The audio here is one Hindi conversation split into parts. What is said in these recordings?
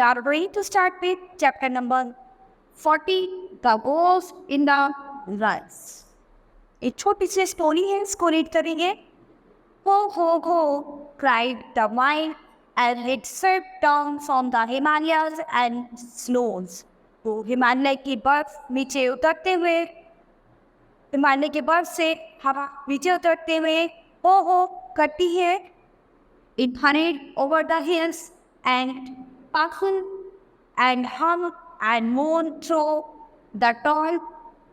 are going to start with chapter number 40, The Wolf in the Runs. एक छोटी सी स्टोरी है, इसको रीड करेंगे. Ho, cried the vine as it swept down from the Himalayas and snows. तो हिमालय की बर्फ नीचे उतरते हुए, हिमालय के बर्फ से हवा नीचे उतरते हुए हो करती है. It hurried over the hills and sparkled and hung and moaned through the tall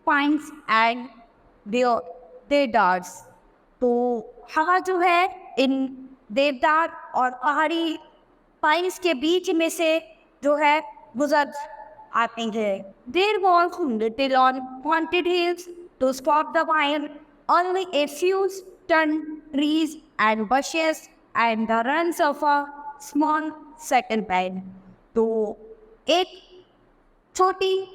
pines and their deodars. तो हवा जो है इन देवदार और पहाड़ी पाइन्स के बीच में से जो है गुजर आती है. There was little on pointed hills to stop the vine, only a few stunned trees and bushes and the runs of a small second bed. तो एक छोटी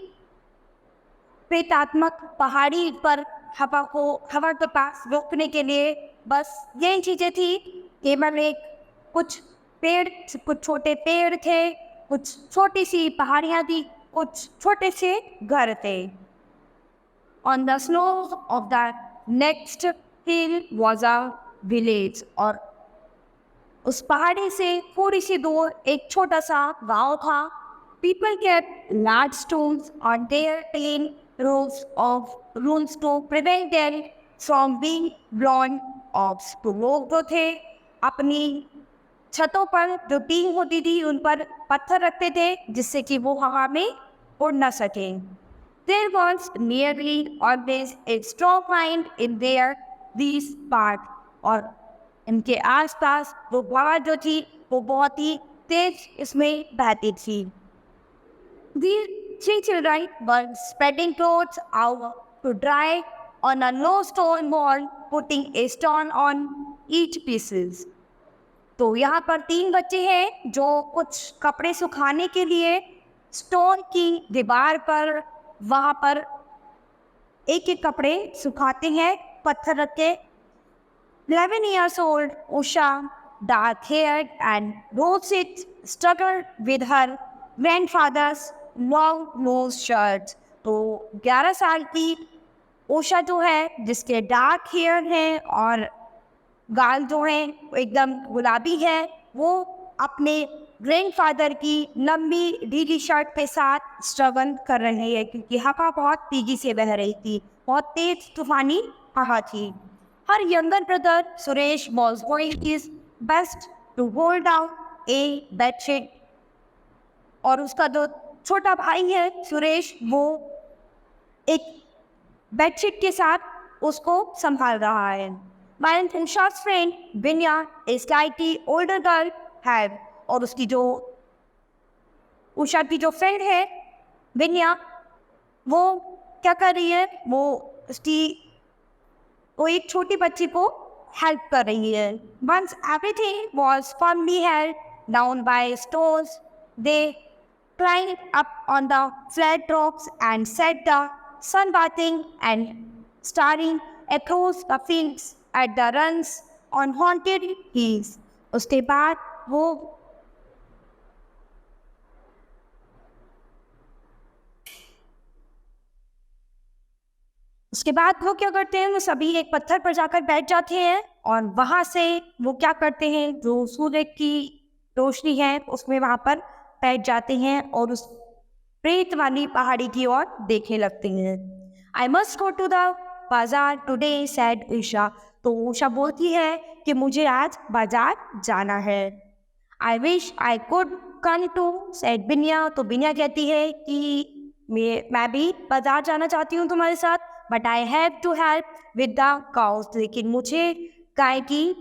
प्रेतात्मक पहाड़ी पर हवा के पास रोकने के लिए बस यही चीजें थी. केवल एक कुछ छोटे पेड़ थे, कुछ छोटी सी पहाड़ियाँ थी, कुछ छोटे से घर थे. On the slopes of the next hill was a village. और उस पहाड़ी से थोड़ी सी दूर एक छोटा सा गांव था. People kept large stones on their tin roofs to prevent them from being blown off. तो लोग जो थे अपनी छतों पर जो टीन होती थी उन पर पत्थर रखते थे जिससे कि वो हवा में उड़ न सके. There was nearly always a strong wind in these parts. और इनके आसपास वो हवा जो थी वो बहुत ही तेज इसमें बहती थी. These 3 children were spreading clothes out to dry on a low stone wall, putting a stone on each pieces. तो यहाँ पर 3 बच्चे हैं जो कुछ कपड़े सुखाने के लिए स्टोन की दीवार पर वहाँ पर एक एक कपड़े सुखाते हैं पत्थर रख के. 11 years old Usha, dark-haired and rosy, struggled with her grandfather's long nose shirt. तो 11 साल की उषा जो है जिसके डार्क हेयर हैं और गाल जो हैं एकदम गुलाबी है, वो अपने ग्रैंडफादर की लंबी ढीली शर्ट के साथ स्ट्रगल कर रही है क्योंकि हवा बहुत तेजी से बह रही थी, बहुत तेज तूफानी हवा थी. Her younger brother Suresh was doing his best to hold down a bedsheet. और उसका जो छोटा भाई है सुरेश वो एक बेडशीट के साथ उसको संभाल रहा है. While Usha's friend Vinya, a slightly older girl, had और उसकी जो उषा की जो फ्रेंड है विन्या वो क्या कर रही है, वो एक छोटी बच्ची को हेल्प कर रही है. Once everything was firmly held down by stones, they climbed up on the flat rocks and sat the sun bathing and staring across the fields at the runs on haunted hills. उसके बाद वो क्या करते हैं, वो सभी एक पत्थर पर जाकर बैठ जाते हैं और वहां से वो क्या करते हैं, जो सूर्य की रोशनी है उसमें वहां पर बैठ जाते हैं और उस प्रेत वाली पहाड़ी की ओर देखने लगते हैं. I must go to the बाजार today, said ईशा. तो उषा बोलती है कि मुझे आज बाजार जाना है. I wish I could come too, said बिनिया. तो बिनिया कहती है कि मैं भी बाजार जाना चाहती हूँ तुम्हारे साथ, but I have to help with the cows. लेकिन मुझे गाय की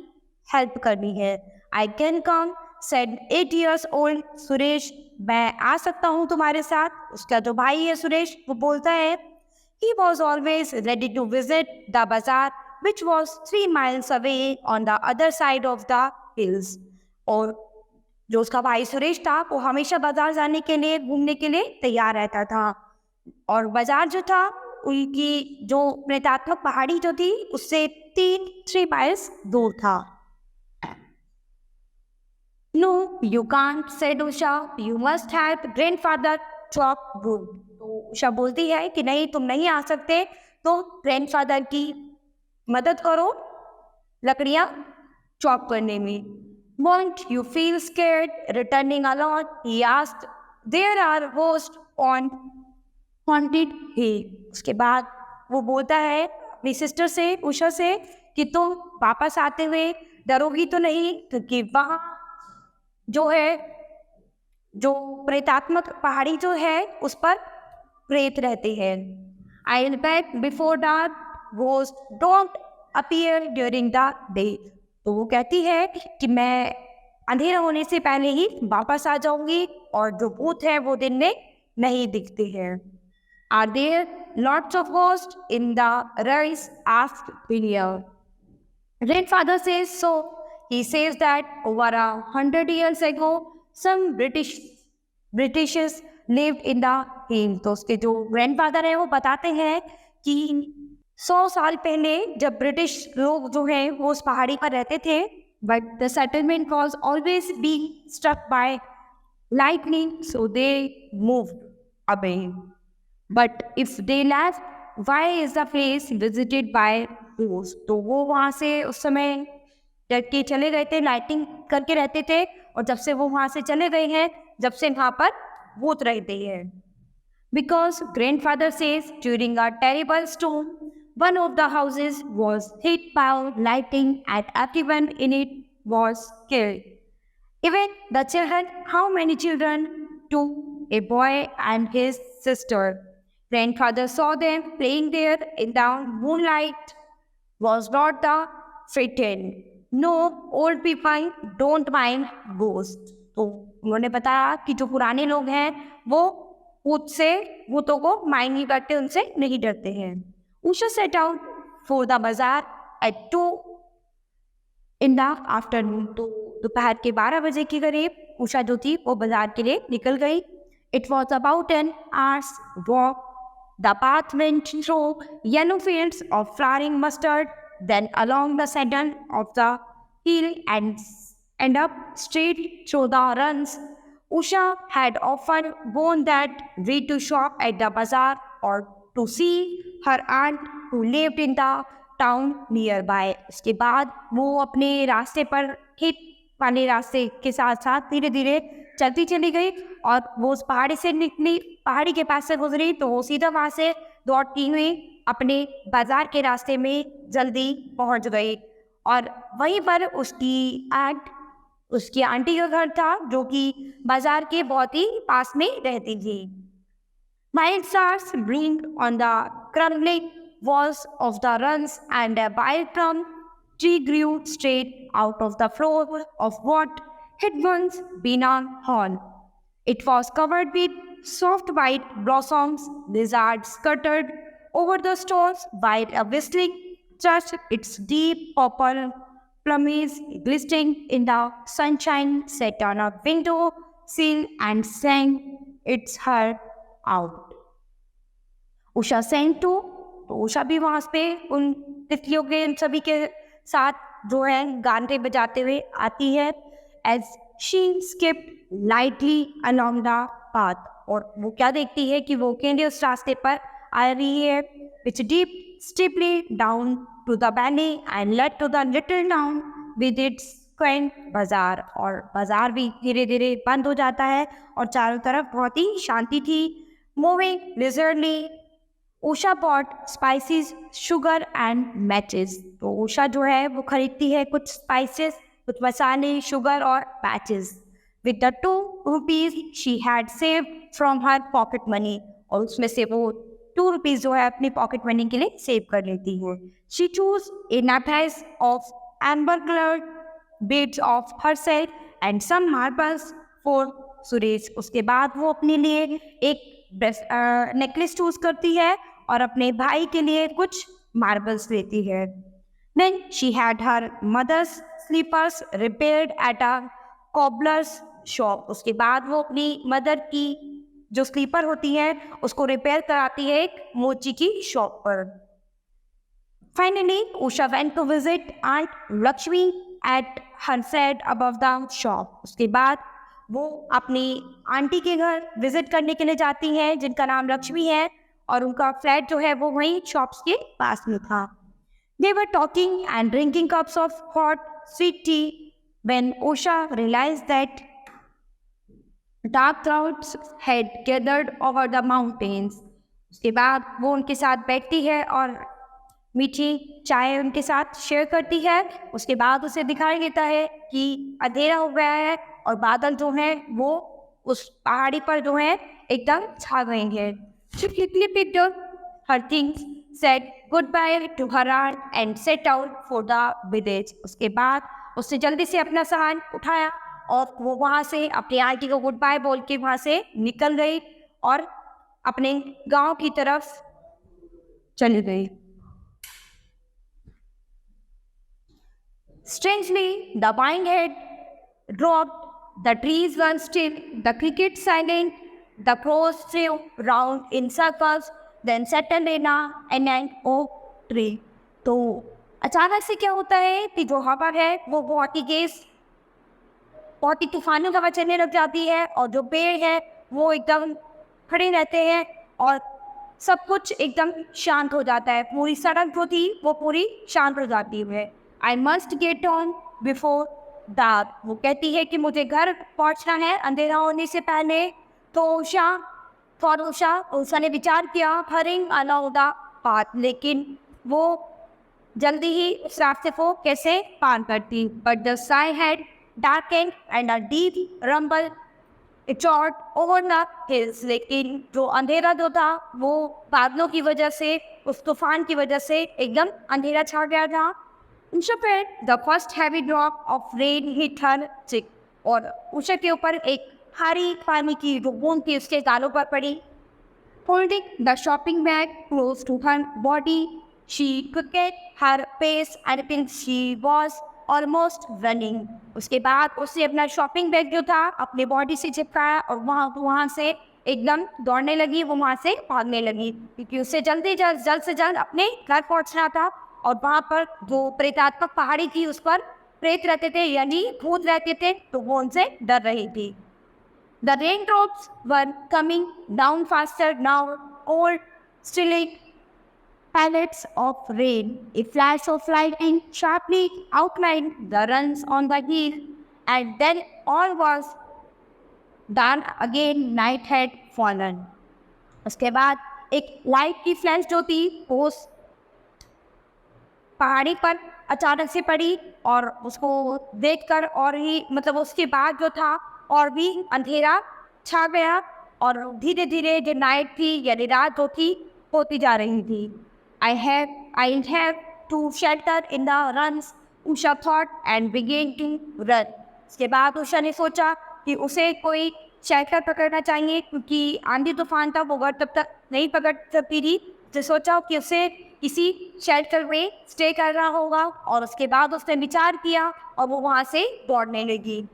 हेल्प करनी है. I can come, said 8 years old Suresh. मैं आ सकता हूँ तुम्हारे साथ. उसका जो भाई है सुरेश वो बोलता है. He was always ready to visit the bazaar, which was 3 miles away on the other side of the hills. और जो उसका भाई सुरेश था वो हमेशा बाजार जाने के लिए घूमने के लिए तैयार रहता था. और बाजार जो था उनकी जो प्रेतात्मक पहाड़ी जो थी उससे 3 माइल्स दूर था. No, you can't, said Usha. You must help grandfather chop wood. तो उषा बोलती है कि नहीं, तुम नहीं आ सकते, तो ग्रैंडफादर की मदद करो लकड़ियां चॉप करने में. Won't you feel scared returning alone? He asked. There are ghosts on haunted hill. उसके बाद वो बोलता है अपनी सिस्टर से, उषा से, कि तुम वापस आते हुए डरोगी तो नहीं, क्योंकि वहाँ जो है, जो प्रेतात्मक पहाड़ी जो है उस पर प्रेत रहते हैं. I will back before dark, ghost don't appear during the day. तो वो कहती है कि मैं अंधेरा होने से पहले ही वापस आ जाऊंगी, और जो भूत है वो दिन में नहीं दिखते हैं. Are there lots of ghost in the rice? Asked William. Grandfather says so. He says that over 100 years ago, some Britishes lived in the hill. तो उसके जो ग्रैंडफादर है वो बताते हैं कि 100 साल पहले जब ब्रिटिश लोग जो हैं वो उस पहाड़ी पर रहते थे, but the settlement was always being struck by lightning, so they moved away. But if they left, why is the place visited by ghosts? तो वो वहाँ से उस समय डर के चले गए थे, लाइटिंग करके रहते थे, और जब से वो वहाँ से चले गए हैं, जब से वहाँ पर भूत रहते हैं. Because grandfather says during a terrible storm, one of the houses was hit by lightning and everyone in it was killed. Even the children. How many children? 2, a boy and his sister. Grandfather saw them playing there in the moonlight. Was not the frightened. No, old people don't mind ghosts. तो उन्होंने बताया कि जो पुराने लोग हैं वो भूतों को माइंड नहीं करते, उनसे नहीं डरते हैं. Usha set out for the bazaar at 2 in the afternoon. तो दोपहर के 12 बजे के करीब उषा जो थी वो बाजार के लिए निकल गई. It was about an hour's walk. The path went through yellow fields of flowering mustard, then along the saddle of the hill and end up straight through the runs. Usha had often gone that way to shop at the bazaar or to see her aunt who lived in the town nearby. उसके बाद वो अपने रास्ते पर, खेत वाले रास्ते के साथ साथ धीरे धीरे चलती चली गई, और वो उस पहाड़ी से निकली, पहाड़ी के पास से गुजरी, तो वो सीधा वहाँ से दौड़ती हुई अपने बाजार के रास्ते में जल्दी पहुँच गई. और वहीं पर उसकी आंटी का घर था, जो कि बाजार के बहुत ही पास में रहती थी. Mild stars blinked on the crumbling walls of the runs, and a wild plum tree grew straight out of the floor of what had once been a hall. It was covered with soft white blossoms. Lizards scuttered over the stones while a whistling thrush, its deep purple plumage glistening in the sunshine, sat on a window sill and sang its heart out. Usha sang too. तो उषा भी वहाँ पे उन तितलियों के सभी के साथ जो है गाने बजाते हुए आती है. As she skipped lightly along the path. और वो क्या देखती है कि वो केंद्रीय उस रास्ते पर आ रही है, which deep steeply down to the valley and led to the little town with its quaint bazaar. और बाजार भी धीरे धीरे बंद हो जाता है और चारों तरफ बहुत ही शांति थी. Moving leisurely, Usha bought spices, sugar and matches. तो उषा जो है वो खरीदती है कुछ स्पाइसेस, कुछ मसाले, शुगर और matches. With the 2 rupees she had saved from her pocket money. और उसमें से वो 2 rupees जो है अपनी पॉकेट मनी के लिए सेव कर लेती है. She chose a necklace of amber-colored beads of herself and some marbles for Suresh. उसके बाद वो अपने लिए एक नेकलेस चूज करती है और अपने भाई के लिए कुछ मार्बल्स लेती है. Then she had her mother's slippers repaired at a cobbler's shop. उसके बाद वो अपनी मदर की जो स्लीपर होती है उसको रिपेयर कराती है एक मोची की शॉप पर. Finally, Usha went to visit Aunt Lakshmi at her flat above the shop. उसके बाद वो अपनी आंटी के घर विजिट करने के लिए जाती हैं जिनका नाम लक्ष्मी है, और उनका फ्लैट जो है वो वहीं शॉप्स के पास में था. They were talking and drinking cups of hot sweet tea when Usha realized that dark clouds had gathered over the mountains. उसके बाद वो उनके साथ बैठती है और मीठी चाय उनके साथ शेयर करती है. उसके बाद उसे दिखाई देता है कि अंधेरा हो गया है और बादल जो हैं वो उस पहाड़ी पर जो है एकदम छा गए हैं. She quickly picked up her things, said goodbye to her aunt and set out for the village. उसके बाद उसने जल्दी से अपना सामान उठाया और वो वहाँ से अपनी आंटी को गुड बाय बोल के वहाँ से निकल गई और अपने गांव की तरफ चली गई. Strangely, the vine had dropped, the trees were still, the crickets silent, the crows flew round in circles, then settled in an oak tree. तो अचानक से क्या होता है कि जो हवा है वो बहुत ही तूफानी हवा चलने लग जाती है और जो पेड़ है वो एकदम खड़े रहते हैं और सब कुछ एकदम शांत हो जाता है. पूरी सड़क जो थी वो पूरी शांत हो जाती है. I must get on before dark. वो कहती है कि मुझे घर पहुंचना है अंधेरा होने से पहले. तो उषा ने विचार किया hurrying along the path, लेकिन वो जल्दी ही उस रास्ते को कैसे पार करती. But the sky had darkened and a deep rumble echoed over the hills. लेकिन जो अंधेरा जो था वो बादलों की वजह से, उस तूफान की वजह से एकदम अंधेरा छा गया था. उषा पर the first heavy drop of rain hit her cheek. और उषा के ऊपर एक भारी पानी की जो बूंद थी उसके गालों पर पड़ी. Holding the shopping bag close to her body, she quickened her pace until she was almost running. उसके बाद उसने अपना शॉपिंग बैग जो था अपने बॉडी से चिपकाया और वहाँ से एकदम दौड़ने लगी. वो वहाँ से भागने लगी क्योंकि उसे जल्द से जल्द अपने घर पहुँचना था. और वहाँ पर जो प्रेतात्मक पहाड़ी थी उस पर प्रेत रहते थे यानी भूत रहते थे, तो वो उनसे डर रही थी. The raindrops were coming down faster now, old stilling pellets of rain. A flash of lightning sharply outlined the runs on the hill, and then all was dark again. Night had fallen. उसके बाद एक लाइट की फ्लैश जो थी वो पहाड़ी पर अचानक से पड़ी और उसको देखकर और ही उसके बाद जो था और भी अंधेरा छा गया और धीरे धीरे जो नाइट थी यानी रात जो थी होती जा रही थी. I have to shelter in the runs, Usha thought and began to run. उसके बाद उषा ने सोचा कि उसे कोई शेल्टर पकड़ना चाहिए क्योंकि आंधी तूफान था, वो घर तब तक नहीं पकड़ सकती थी. तो सोचा कि उसे किसी शेल्टर में स्टे करना होगा और उसके बाद उसने विचार किया और वो वहाँ से दौड़ने लगी.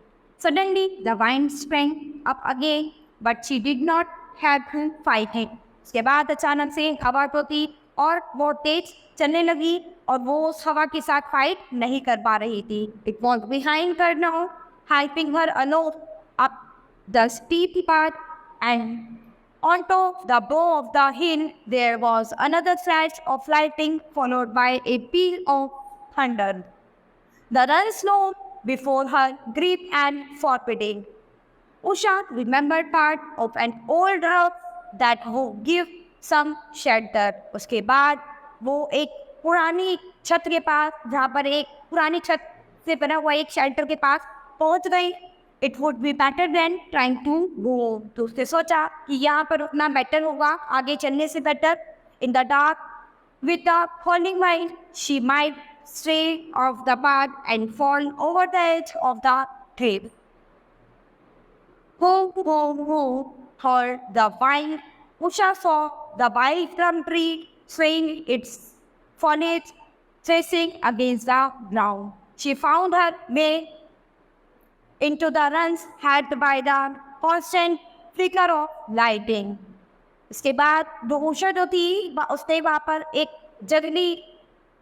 Suddenly the wind sprang up again, but she did not have to fight it. उसके बाद अचानक से हवा तो थी और बहुत तेज चलने लगी और वो उस हवा के साथ फाइट नहीं कर पा रही थी. It was behind her now, helping her along up the steep path, and on top the brow of the hill there was another flash of lightning followed by a peal of thunder. The run slowed before her, grip and forbidding. Usha remembered part of an old roof that would give some shelter. उसके बाद वो एक पुरानी छत के पास, जहाँ पर एक पुरानी छत से बना हुआ एक शेल्टर के पास पहुँच गई. It would be better than trying to go. तो उसने सोचा कि यहाँ पर उतना बेटर होगा, आगे चलने से better. In the dark, with the falling mind, she might stray off the path and fall over the edge of the cliff. Ho, heard the vine. Usha saw the wild plum tree swaying its foliage, chasing against the ground. She found her way into the runs had by the constant flicker of lighting. इसके बाद जो उषा जो थी उसने वहाँ पर एक जंगली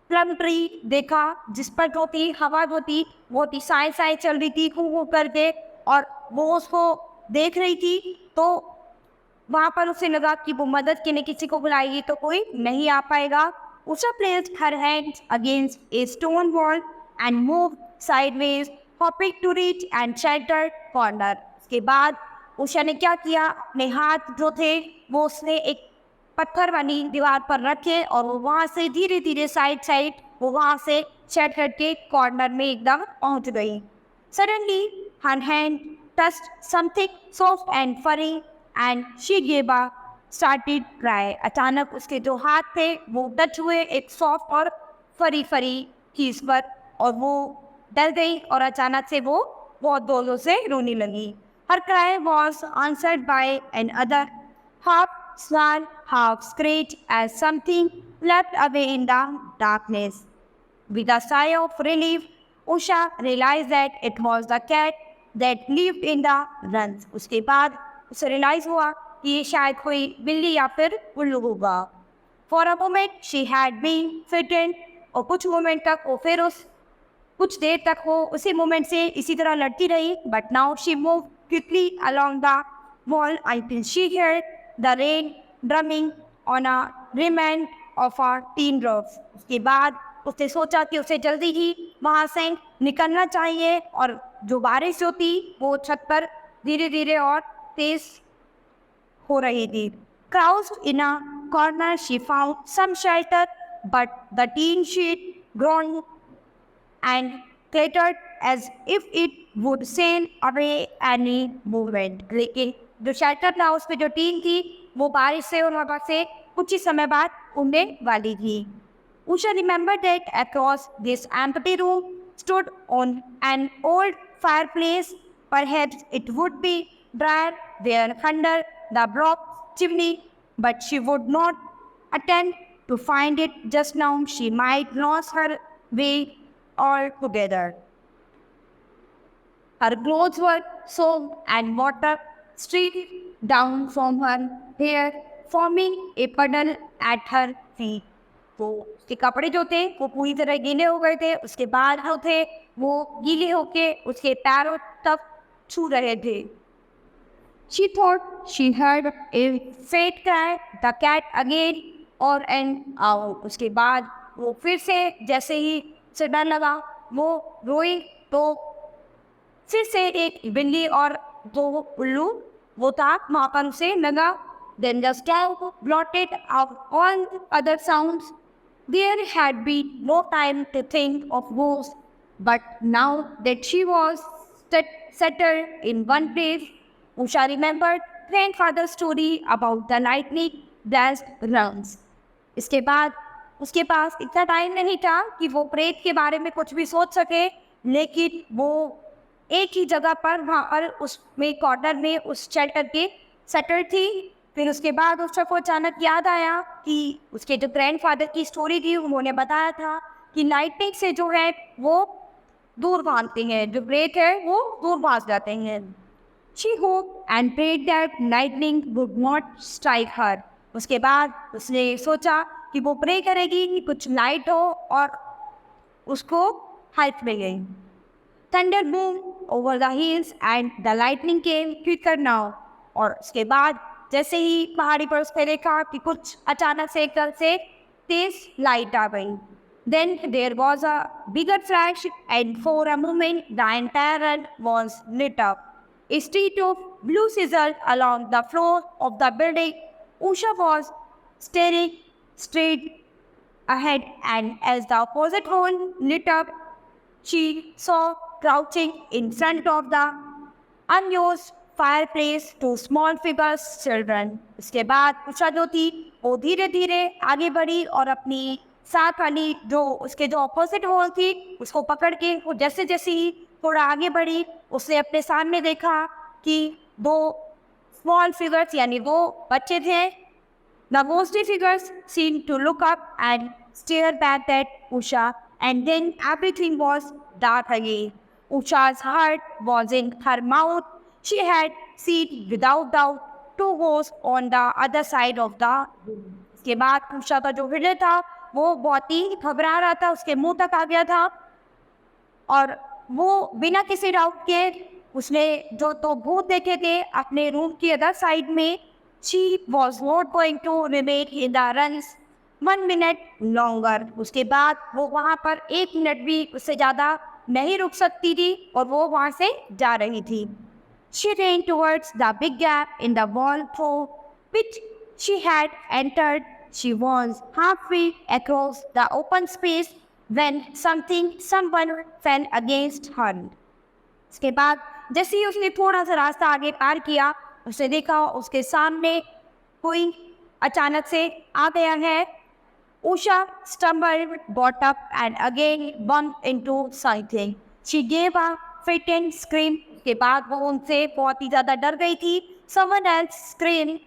प्लम ट्री देखा जिस पर जो थी हवा जो थी वो थी साए साए चल रही थी खूब खूब करके, और वो उसको देख रही थी। तो वहाँ पर उसे लगा कि वो मदद के लिए किसी को बुलाएगी तो कोई नहीं आ पाएगा। Usha placed her hands against a stone wall and moved sideways, hoping to reach and shelter corner. उसके बाद उषा ने क्या किया, अपने हाथ जो थे वो उसने एक पत्थर वाली दीवार पर रखे और वो वहाँ से धीरे धीरे साइड वो वहाँ से शेल्टर के कॉर्नर में एकदम पहुँच गई। Suddenly, her hand touched something soft and furry, and she gave a started cry. अचानक उसके जो हाथ थे वो टच हुए एक सॉफ्ट और फरी चीज पर, और वो डर गई और अचानक से वो बहुत जोरों से रोने लगी। Her cry was answered by another half snarl, half screech as something leapt away in the darkness. With a sigh of relief, Usha realized that it was the cat that lived in the runs. उसके बाद उसे रियलाइज हुआ कि ये शायद कोई बिल्ली या फिर उल्लू होगा। For a moment she had been frightened, और कुछ देर तक वो उसी मोमेंट से इसी तरह लड़ती रही। But now she moved quickly along the wall until she heard the rain drumming on a remnant of a tin roof. उसके बाद उसने सोचा कि उसे जल्दी ही वहाँ से निकलना चाहिए, और जो बारिश जो थी वो छत पर धीरे धीरे और तेज हो रही थी। Crouched in a corner she found some shelter, but the tin sheet groaned and clattered as if it would send away any movement. लेकिन जो शेल्टर था उस पर जो टीन थी वो बारिश से और हवा से कुछ ही समय बाद उड़ने वाली थी। Usha remembered that across this empty room stood on an old fireplace. Perhaps it would be drier there under the broad chimney, but she would not attempt to find it just now. She might lose her way altogether. Her clothes were soaked and water streamed down from her hair, forming a puddle at her feet. तो उसके कपड़े जो थे वो पूरी तरह गीले हो गए थे, उसके बाद जो थे वो गीले होके उसके पैरों तक छू रहे थे। She thought she heard a faint cry, the cat again or an owl. उसके बाद वो फिर से जैसे ही से डर लगा वो रोई, तो फिर से एक बिल्ली और दो उल्लू वो था वहाँ पर उसे लगा। Then the storm blotted out all other sounds. There had been no time to think of ghosts, but now that she was settled in one place, Usha remembered grandfather's story about the lightning dashed rungs. इसके बाद उसके पास इतना टाइम नहीं था कि वो प्रेत के बारे में कुछ भी सोच सके, लेकिन वो एक ही जगह पर वहाँ पर उसमें कॉर्नर में उस शेल्टर के सेटल थी। फिर उसके बाद उसको अचानक याद आया कि उसके जो ग्रैंडफादर की स्टोरी थी उन्होंने बताया था कि लाइटनिंग से जो है वो दूर भागते हैं, जो प्रेत है वो दूर भाग जाते हैं। She hoped and prayed that lightning would not strike her. उसके बाद उसने सोचा कि वो प्रे करेगी कि कुछ लाइट हो और उसको हेल्प मिले। Thunder boomed over the hills and the lightning came quicker now. और उसके बाद जैसे ही पहाड़ी पर उसने देखा कि कुछ अचानक से एकदम से तेज लाइट आ गई। Then there was a bigger flash, and for a moment the entire run was lit up. A street of blue sizzled along the floor of the building. Usha was staring straight ahead, and as the opposite wall lit up, she saw crouching in front of the unused fireplace two small figures, children. उसके बाद उषा जो थी वो धीरे धीरे आगे बढ़ी और अपनी साथ वाली जो उसके जो ऑपोजिट वॉल थी उसको पकड़ के वो जैसे जैसे ही थोड़ा आगे बढ़ी उसने अपने सामने देखा कि दो स्मॉल फिगर्स यानी दो बच्चे थे। The ghostly figures seemed to look up and stare back at Usha, and then everything was dark again. Usha's heart was in her mouth. She had seen without doubt two ghosts on the other side of the room. इसके बाद उषा का जो हृदय था वो बहुत ही घबरा रहा था, उसके मुंह तक आ गया था और वो बिना किसी डाउट के उसने जो तो भूत देखे थे अपने रूम की अदर साइड में, she was not going to remain in the rooms 1 minute longer. उसके बाद वो वहाँ पर 1 मिनट भी उससे ज़्यादा नहीं रुक सकती थी और वो वहाँ से जा रही थी। She ran towards the big gap in the wall through which she had entered. She was halfway across the open space when someone fell against her. इसके बाद जैसे ही उसने थोड़ा सा रास्ता आगे पार किया, उसने देखा उसके सामने कोई अचानक से आ गया है। Usha stumbled, got up, and again bumped into something. She gave a frightened scream. के बाद वो उनसे बहुत ही ज़्यादा डर गई थी। Someone else screamed.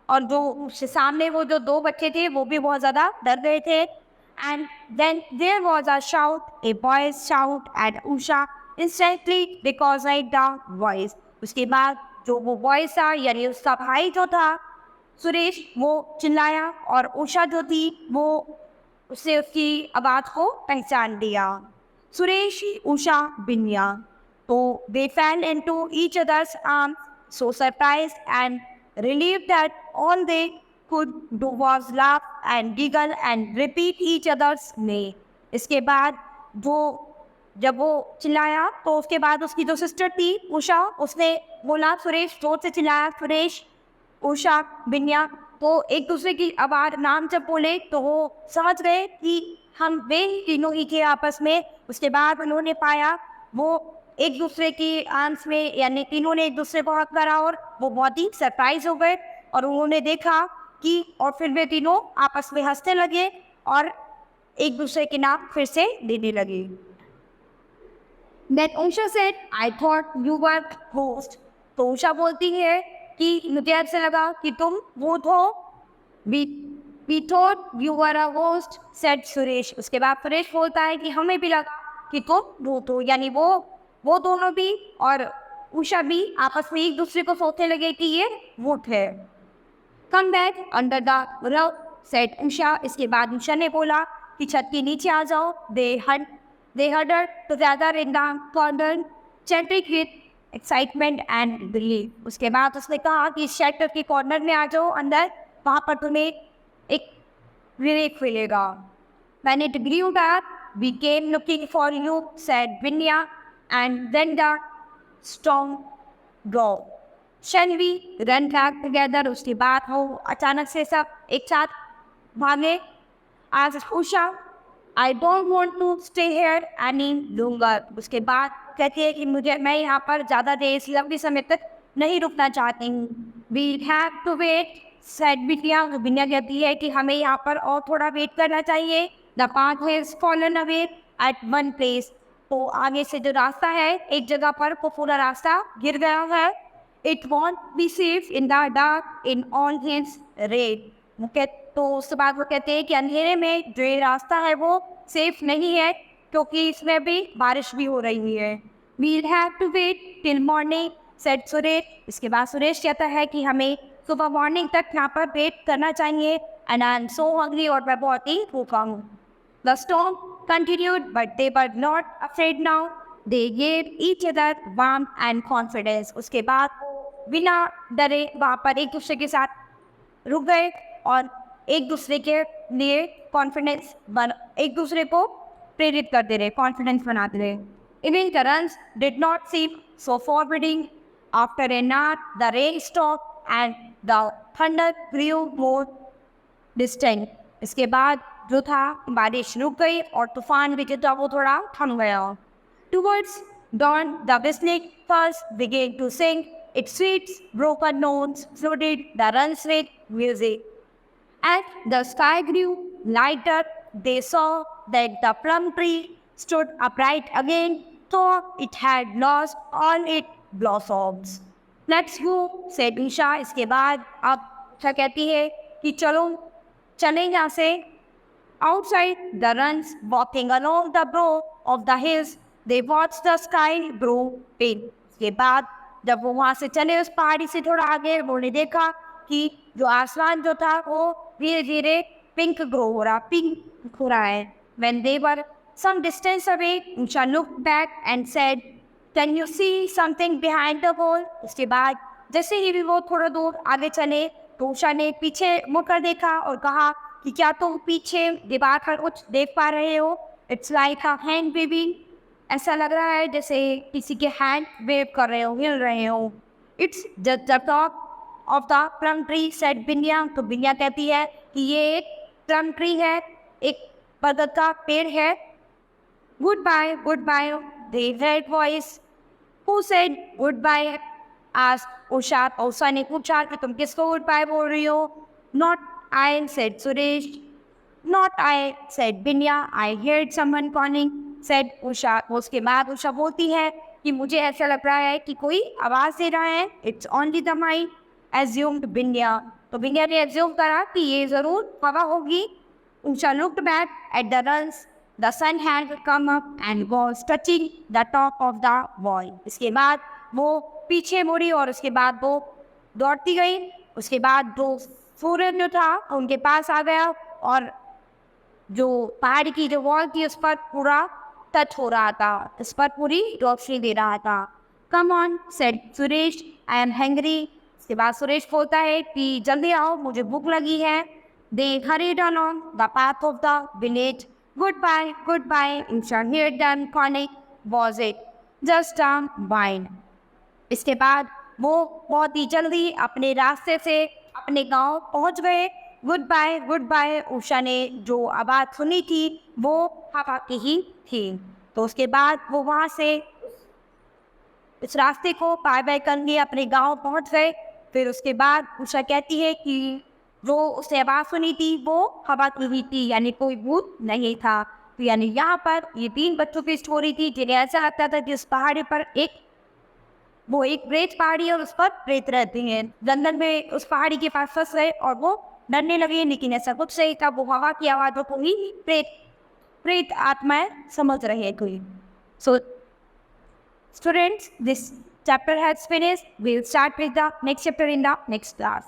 और जो उसके सामने वो जो 2 बच्चे थे वो भी बहुत ज़्यादा डर गए थे। And then there was a shout, a boy's shout at Usha instantly recognized the voice. उसके बाद जो वो voice था यानी उसका भाई जो था सुरेश, वो चिल्लाया और उषा जो थी वो उससे उसकी आवाज़ को पहचान लिया। सुरेश, उषा, बिन्या। तो they fell into each other's arms, so surprised and relieved that all they could do was laugh and giggle and repeat each other's name. इसके बाद जब वो चिल्लाया तो उसके बाद उसकी जो सिस्टर थी उषा, उसने बोला सुरेश, जोर से चिल्लाया सुरेश, उषा, बिन्या। तो एक दूसरे की आवाज़ नाम जब बोले तो वो समझ गए कि हम वे तीनों ही थे आपस में। उसके बाद उन्होंने पाया वो एक दूसरे की आर्म्स में, यानी तीनों ने एक दूसरे को हक करा और वो बहुत ही सरप्राइज हो गए और उन्होंने देखा कि और फिर वे तीनों आपस में हंसने लगे और एक दूसरे के नाम फिर से लेने लगे। Then Usha said, I thought you were host. तो उषा बोलती है कि मुझे ऐसा लगा कि तुम भूत हो। We thought you were a ghost, said Suresh. उसके बाद सुरेश बोलता है कि हमें भी लगा कि तुम भूत हो, यानी वो दोनों भी और उषा भी आपस में एक दूसरे को सोचने लगे कि ये भूत है। Come back under the rug, said Usha. इसके बाद उषा ने बोला कि छत के नीचे आ जाओ। They huddled together in the corner, chanting with excitement and relief. उसके बाद उसने कहा कि शेल्टर के कॉर्नर में आ जाओ अंदर, वहाँ पर तुम्हें एक रिलीफ मिलेगा। When it grew dark, we came looking for you, said Vinya, and then the storm broke. Shall we run back together? उसके बाद वो अचानक से सब एक साथ भागे। As Usha, I don't want to stay here any longer. उसके बाद कहती है कि मैं यहाँ पर ज़्यादा देर इस लंबे समय तक नहीं रुकना चाहती हूँ। We'll have to wait, said बिटिया। बिटिया कहती है कि हमें यहाँ पर और थोड़ा वेट करना चाहिए। The path has fallen away at one place. तो आगे से जो रास्ता है एक जगह पर वो पूरा रास्ता गिर गया है। It won't be safe in the dark in all its rain. तो उसके बाद वो कहते हैं कि अंधेरे में जो ये रास्ता है वो सेफ नहीं है क्योंकि इसमें भी बारिश भी हो रही है। We'll have to wait till morning, said Suresh. इसके बाद सुरेश कहता है कि हमें सुबह मॉर्निंग तक यहाँ पर वेट करना चाहिए। And I'm so hungry और मैं बहुत ही भूखा हूँ। The storm continued, but they were not afraid now. They gave each other warmth and confidence. उसके बाद बिना डरे वहाँ पर एक दूसरे के साथ रुक गए और एक दूसरे के लिए एक दूसरे को प्रेरित करते रहे, कॉन्फिडेंस बनाते रहे। Even the runs did not seem so forbidding. After an hour, the rain stopped and the thunder grew more distant. इसके बाद जो था बारिश रुक गई और तूफान भी जो था वो थोड़ा थम गया। Towards dawn, the whistling first began to sing. Its sweet broken notes flooded the runs with music. As the sky grew lighter, they saw that the plum tree stood upright again, though it had lost all its blossoms. Let's go, said Isha. इसके बाद अब क्या कहती है कि चलें यहाँ से। Outside the runs, walking along the brow of the hills, they watched the sky grow pale. इसके बाद जब वो वहाँ से चले उस पहाड़ी से थोड़ा आगे, उन्होंने देखा कि जो आसमान जो था वो धीरे धीरे पिंक ग्रो हो रहा, पिंक हो रहा है. When they were some distance away, Usha looked back and said, "Can you see something behind the wall?" उसके बाद जैसे ही भी वो थोड़ा दूर आगे चले तो उषा ने पीछे मुड़कर देखा और कहा कि क्या तुम पीछे दीवार पर कुछ देख पा रहे हो? It's like a hand waving. ऐसा लग रहा है जैसे किसी के हैंड वेव कर रहे हो, हिल रहे हो. It's the top of the plum tree, said Bindiya. तो बिंदिया कहती है कि ये एक प्लम ट्री है, एक बरगद का पेड़ है. Goodbye, they heard voice. Who said goodbye? आज उषा ने पूछा कि तुम किसको गुड बाय बोल रही हो? Not I, said Suresh. Not I, said Bindiya. I heard someone calling, said Usha. उसके बाद उषा बोलती है कि मुझे ऐसा लग रहा है कि कोई आवाज़ दे रहा है. It's only the mind, assumed Bindiya. तो बिंदिया ने एज्यूम करा कि ये ज़रूर हवा होगी. Usha looked back at the runs. The sun had come up and was touching the top of the wall. इसके बाद वो पीछे मुड़ी और उसके बाद वो दौड़ती गई. उसके बाद जो सूरज जो था उनके पास आ गया और जो पहाड़ की जो वॉल थी उस पर पूरा टच हो रहा था, इस पर पूरी रोशनी दे रहा था. Come on, said Suresh, I am hangry. इसके बाद सुरेश बोलता है कि जल्दी आओ, मुझे भूख लगी है. दे hurried along the path of the village. Goodbye, Usha heard them calling. Was it just a wind? इसके बाद वो बहुत ही जल्दी अपने रास्ते से अपने गांव पहुंच गए. गुड बाय, उषा ने जो आवाज़ सुनी थी वो हवा की ही थी. तो उसके बाद वो वहाँ से इस रास्ते को बाय बाय करके अपने गांव पहुंच गए. फिर उसके बाद उषा कहती है कि जो उसने आवाज़ सुनी थी वो हवा की हुई थी, यानी कोई भूत नहीं था. तो यानी यहाँ पर ये 3 बच्चों की स्टोरी थी जिन्हें ऐसा लगता था कि उस पहाड़ी पर एक प्रेत पहाड़ी है और उस पर प्रेत रहते हैं. जंगल में उस पहाड़ी के पास फंस गए और वो डरने लगे, लेकिन ऐसा कुछ नहीं था. वो हवा की आवाज़ों को ही प्रेत आत्माएं समझ रहे थे. So students, this chapter has finished. We'll start with the next chapter in the next class.